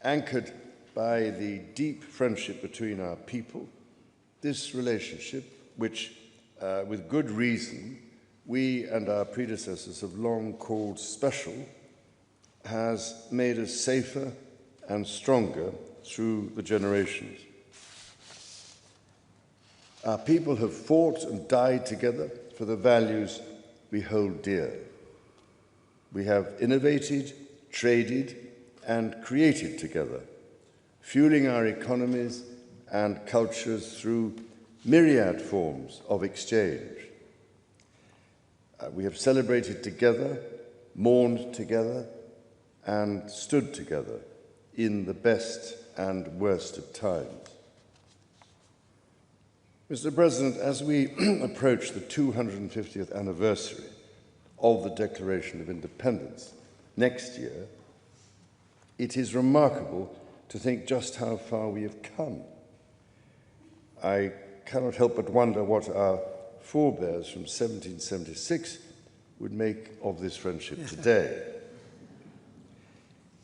anchored by the deep friendship between our people. This relationship, which, with good reason, we and our predecessors have long called special, has made us safer and stronger through the generations. Our people have fought and died together for the values we hold dear. We have innovated, traded, and created together, fueling our economies and cultures through myriad forms of exchange. We have celebrated together, mourned together, and stood together in the best and worst of times. Mr. President, as we approach the 250th anniversary of the Declaration of Independence next year, it is remarkable to think just how far we have come. I cannot help but wonder what our forebears from 1776 would make of this friendship today.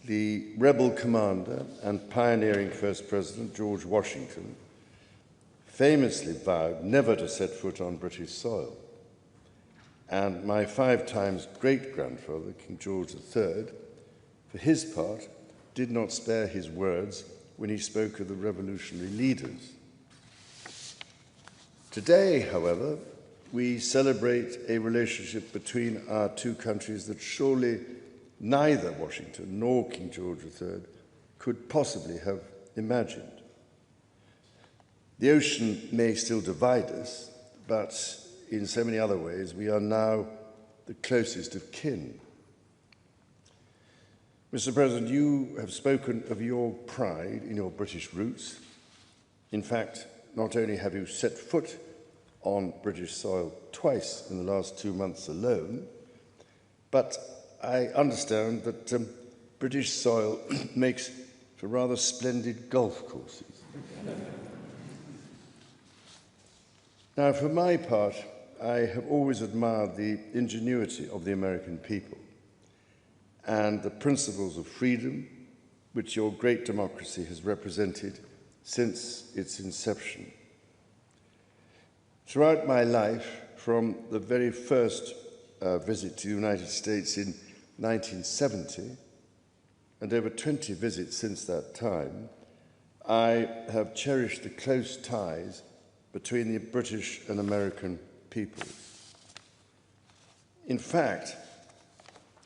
The rebel commander and pioneering First President George Washington famously vowed never to set foot on British soil. And my 5 times great-grandfather, King George III, for his part, did not spare his words when he spoke of the revolutionary leaders. Today, however, we celebrate a relationship between our two countries that surely neither Washington nor King George III could possibly have imagined. The ocean may still divide us, but in so many other ways, we are now the closest of kin. Mr. President, you have spoken of your pride in your British roots. In fact, not only have you set foot on British soil twice in the last 2 months alone, but I understand that British soil makes for rather splendid golf courses. Now, for my part, I have always admired the ingenuity of the American people and the principles of freedom which your great democracy has represented since its inception. Throughout my life, from the very first visit to the United States in 1970, and over 20 visits since that time, I have cherished the close ties between the British and American peoples. In fact,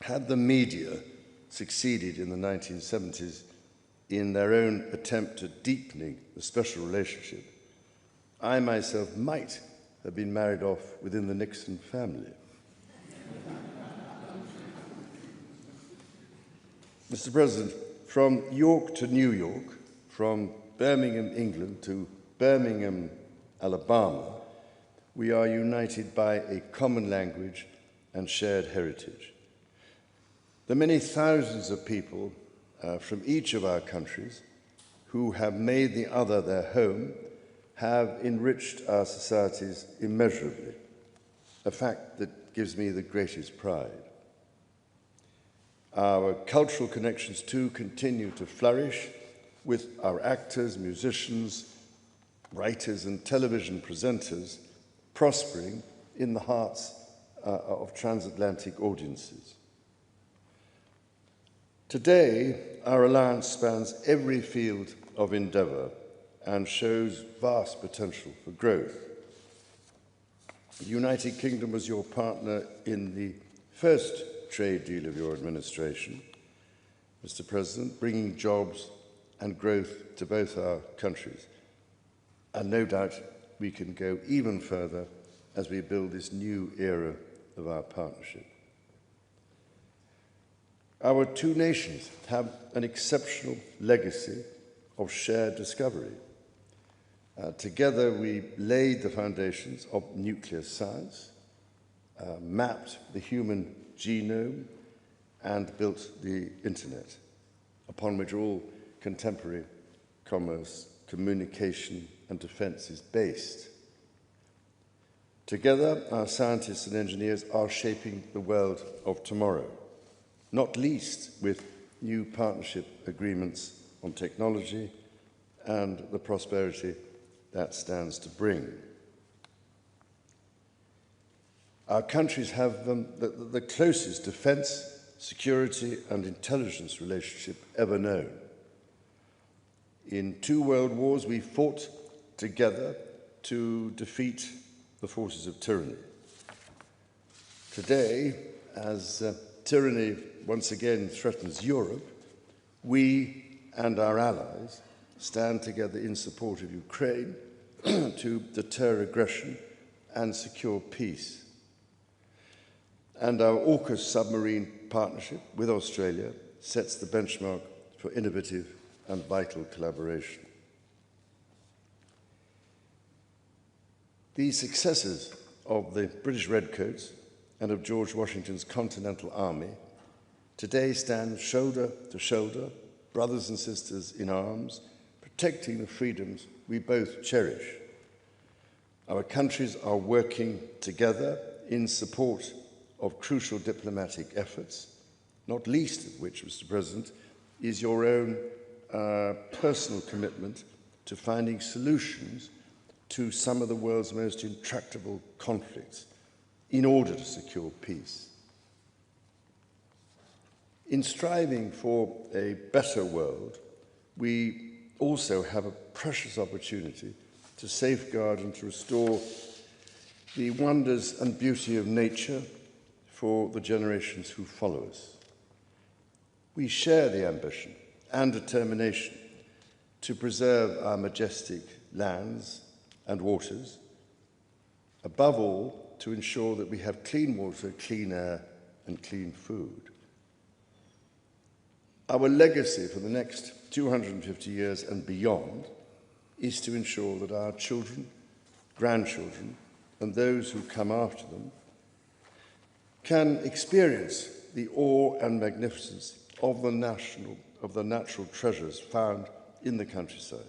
had the media succeeded in the 1970s in their own attempt at deepening the special relationship, I myself might have been married off within the Nixon family. Mr. President, from York to New York, from Birmingham, England to Birmingham, Alabama, we are united by a common language and shared heritage. The many thousands of people from each of our countries who have made the other their home have enriched our societies immeasurably, a fact that gives me the greatest pride. Our cultural connections, too, continue to flourish with our actors, musicians, writers and television presenters prospering in the hearts of transatlantic audiences. Today, our alliance spans every field of endeavour and shows vast potential for growth. The United Kingdom was your partner in the first trade deal of your administration, Mr. President, bringing jobs and growth to both our countries. And no doubt we can go even further as we build this new era of our partnership. Our two nations have an exceptional legacy of shared discovery. Together we laid the foundations of nuclear science, mapped the human genome, and built the internet, upon which all contemporary commerce, communication, and defense is based. Together, our scientists and engineers are shaping the world of tomorrow, not least with new partnership agreements on technology and the prosperity that stands to bring. Our countries have the closest defence, security and intelligence relationship ever known. In 2 world wars, we fought together to defeat the forces of tyranny. Today, as tyranny once again threatens Europe, we and our allies stand together in support of Ukraine to deter aggression and secure peace. And our AUKUS submarine partnership with Australia sets the benchmark for innovative and vital collaboration. The successes of the British Redcoats and of George Washington's Continental Army today stand shoulder to shoulder, brothers and sisters in arms, protecting the freedoms we both cherish. Our countries are working together in support of crucial diplomatic efforts, not least of which, Mr. President, is your own personal commitment to finding solutions to some of the world's most intractable conflicts in order to secure peace. In striving for a better world, we also have a precious opportunity to safeguard and to restore the wonders and beauty of nature for the generations who follow us. We share the ambition and determination to preserve our majestic lands and waters, above all, to ensure that we have clean water, clean air, and clean food. Our legacy for the next 250 years and beyond is to ensure that our children, grandchildren, and those who come after them can experience the awe and magnificence of the natural treasures found in the countryside,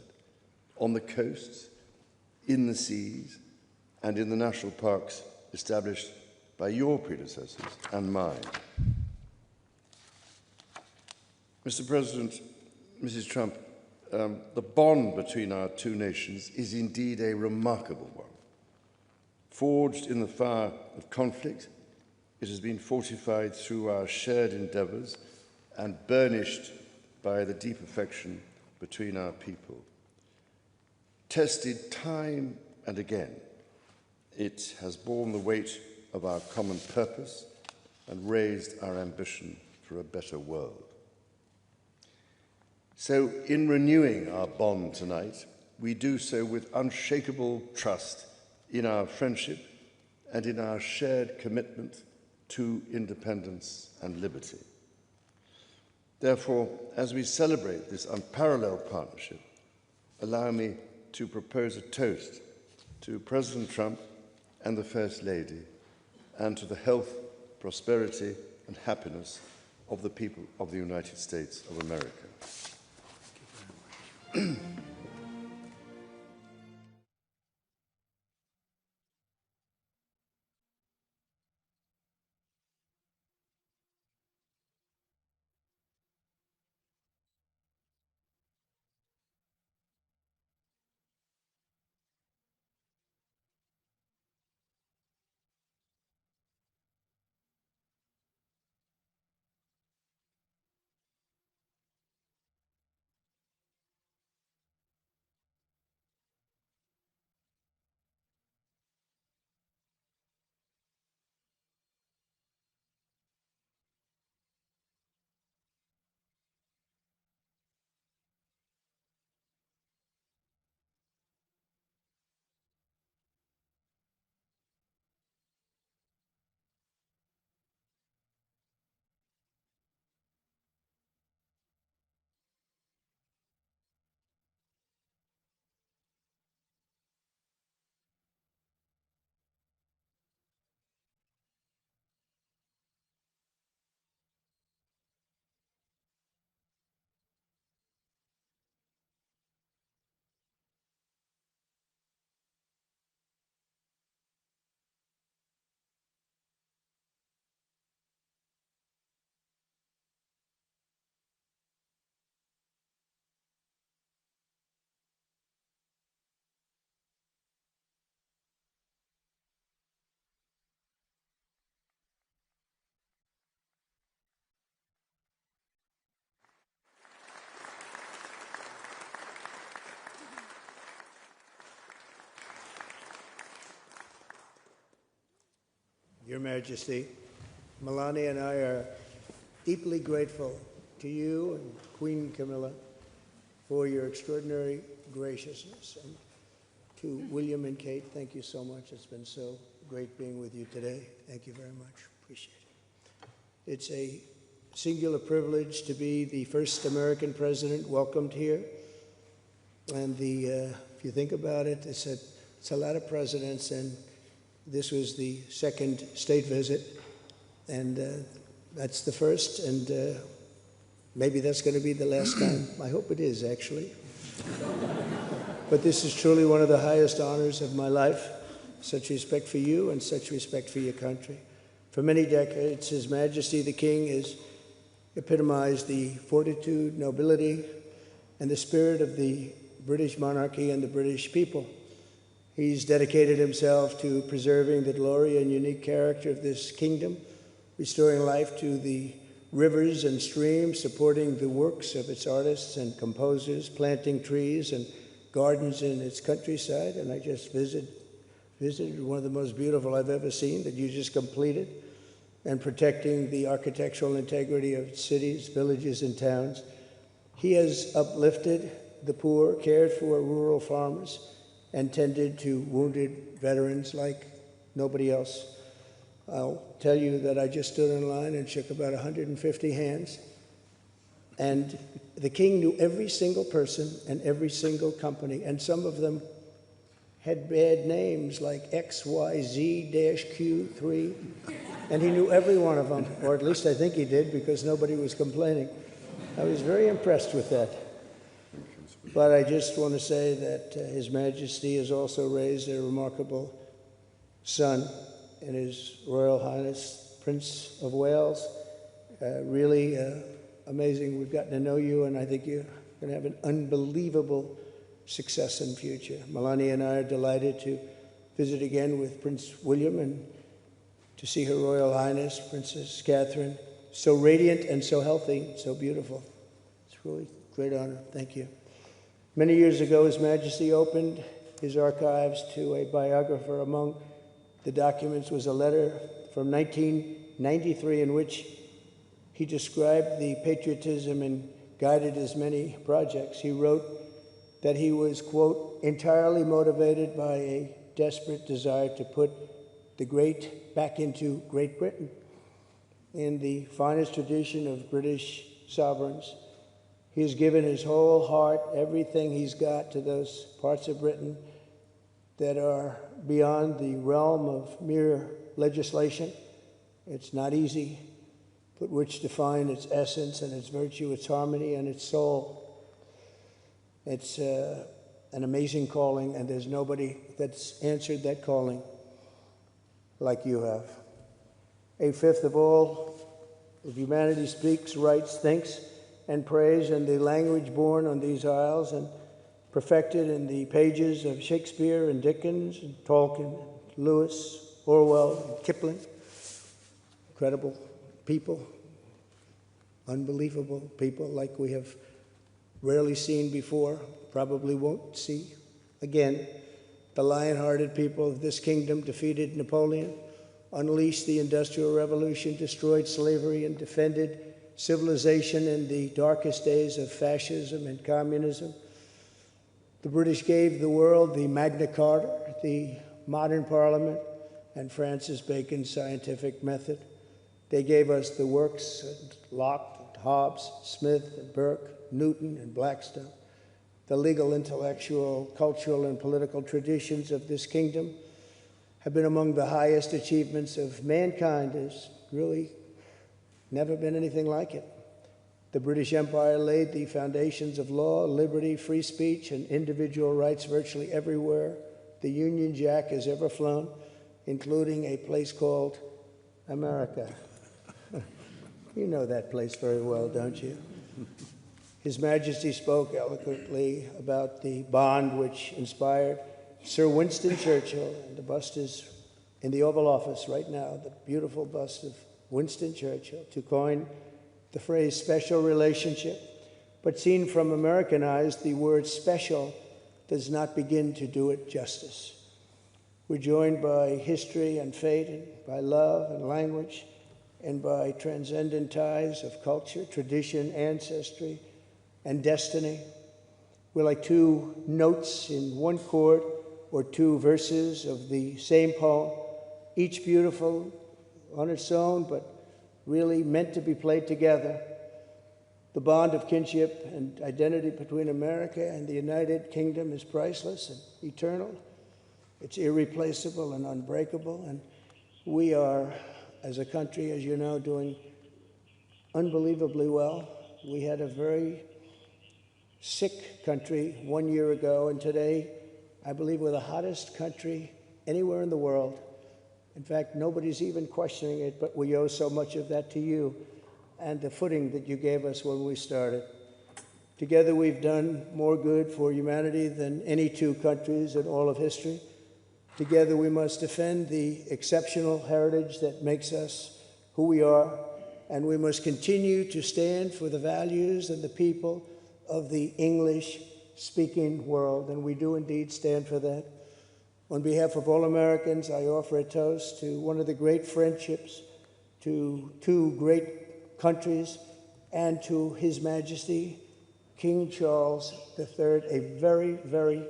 on the coasts, in the seas, and in the national parks established by your predecessors and mine. Mr. President, Mrs. Trump, the bond between our 2 nations is indeed a remarkable one. Forged in the fire of conflict, it has been fortified through our shared endeavours and burnished by the deep affection between our people. Tested time and again, it has borne the weight of our common purpose and raised our ambition for a better world. So, in renewing our bond tonight, we do so with unshakable trust in our friendship and in our shared commitment to independence and liberty. Therefore, as we celebrate this unparalleled partnership, allow me to propose a toast to President Trump and the First Lady, and to the health, prosperity, and happiness of the people of the United States of America. Your Majesty, Melania and I are deeply grateful to you and Queen Camilla for your extraordinary graciousness. And to William and Kate, thank you so much. It's been so great being with you today. Thank you very much. Appreciate it. It's a singular privilege to be the first American president welcomed here. And if you think about it, it's a lot of presidents, and this was the second state visit, and that's the first, and maybe that's going to be the last time. I hope it is, actually. But this is truly one of the highest honors of my life. Such respect for you and such respect for your country. For many decades, His Majesty the King has epitomized the fortitude, nobility, and the spirit of the British monarchy and the British people. He's dedicated himself to preserving the glory and unique character of this kingdom, restoring life to the rivers and streams, supporting the works of its artists and composers, planting trees and gardens in its countryside. And I just visited one of the most beautiful I've ever seen that you just completed, and protecting the architectural integrity of cities, villages, and towns. He has uplifted the poor, cared for rural farmers, and tended to wounded veterans like nobody else. I'll tell you that I just stood in line and shook about 150 hands, and the King knew every single person and every single company, and some of them had bad names like XYZ-Q3, and he knew every one of them, or at least I think he did, because nobody was complaining. I was very impressed with that. But I just want to say that His Majesty has also raised a remarkable son in His Royal Highness, Prince of Wales. Really amazing. We've gotten to know you, and I think you're going to have an unbelievable success in the future. Melania and I are delighted to visit again with Prince William and to see Her Royal Highness, Princess Catherine, so radiant and so healthy, so beautiful. It's really a great honor. Thank you. Many years ago, His Majesty opened his archives to a biographer. Among the documents was a letter from 1993 in which he described the patriotism and guided his many projects. He wrote that he was, quote, entirely motivated by a desperate desire to put the great back into Great Britain. In the finest tradition of British sovereigns, he has given his whole heart, everything he's got, to those parts of Britain that are beyond the realm of mere legislation. It's not easy, but which define its essence and its virtue, its harmony, and its soul. It's an amazing calling, and there's nobody that's answered that calling like you have. A fifth of all of humanity speaks, writes, thinks, and prays in the language born on these isles and perfected in the pages of Shakespeare and Dickens and Tolkien, Lewis, Orwell, and Kipling. Incredible people, unbelievable people like we have rarely seen before, probably won't see again. The lion-hearted people of this kingdom defeated Napoleon, unleashed the Industrial Revolution, destroyed slavery, and defended civilization in the darkest days of fascism and communism. The British gave the world the Magna Carta, the modern parliament, and Francis Bacon's scientific method. They gave us the works of Locke, Hobbes, Smith, and Burke, Newton, and Blackstone. The legal, intellectual, cultural, and political traditions of this kingdom have been among the highest achievements of mankind. There's really never been anything like it. The British Empire laid the foundations of law, liberty, free speech, and individual rights virtually everywhere the Union Jack has ever flown, including a place called America. You know that place very well, don't you? His Majesty spoke eloquently about the bond which inspired Sir Winston Churchill, and the bust is in the Oval Office right now, the beautiful bust of Winston Churchill, to coin the phrase special relationship. But seen from American eyes, the word special does not begin to do it justice. We're joined by history and fate, and by love and language, and by transcendent ties of culture, tradition, ancestry, and destiny. We're like two notes in one chord or two verses of the same poem, each beautiful on its own, but really meant to be played together. The bond of kinship and identity between America and the United Kingdom is priceless and eternal. It's irreplaceable and unbreakable, and we are, as a country, as you know, doing unbelievably well. We had a very sick country 1 year ago, and today, I believe we're the hottest country anywhere in the world. In fact, nobody's even questioning it, but we owe so much of that to you and the footing that you gave us when we started. Together, we've done more good for humanity than any two countries in all of history. Together, we must defend the exceptional heritage that makes us who we are, and we must continue to stand for the values and the people of the English-speaking world, and we do indeed stand for that. On behalf of all Americans, I offer a toast to one of the great friendships, to two great countries, and to His Majesty, King Charles III, a very, very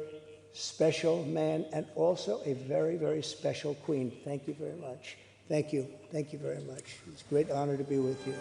special man, and also a very, very special queen. Thank you very much. Thank you. Thank you very much. It's a great honor to be with you.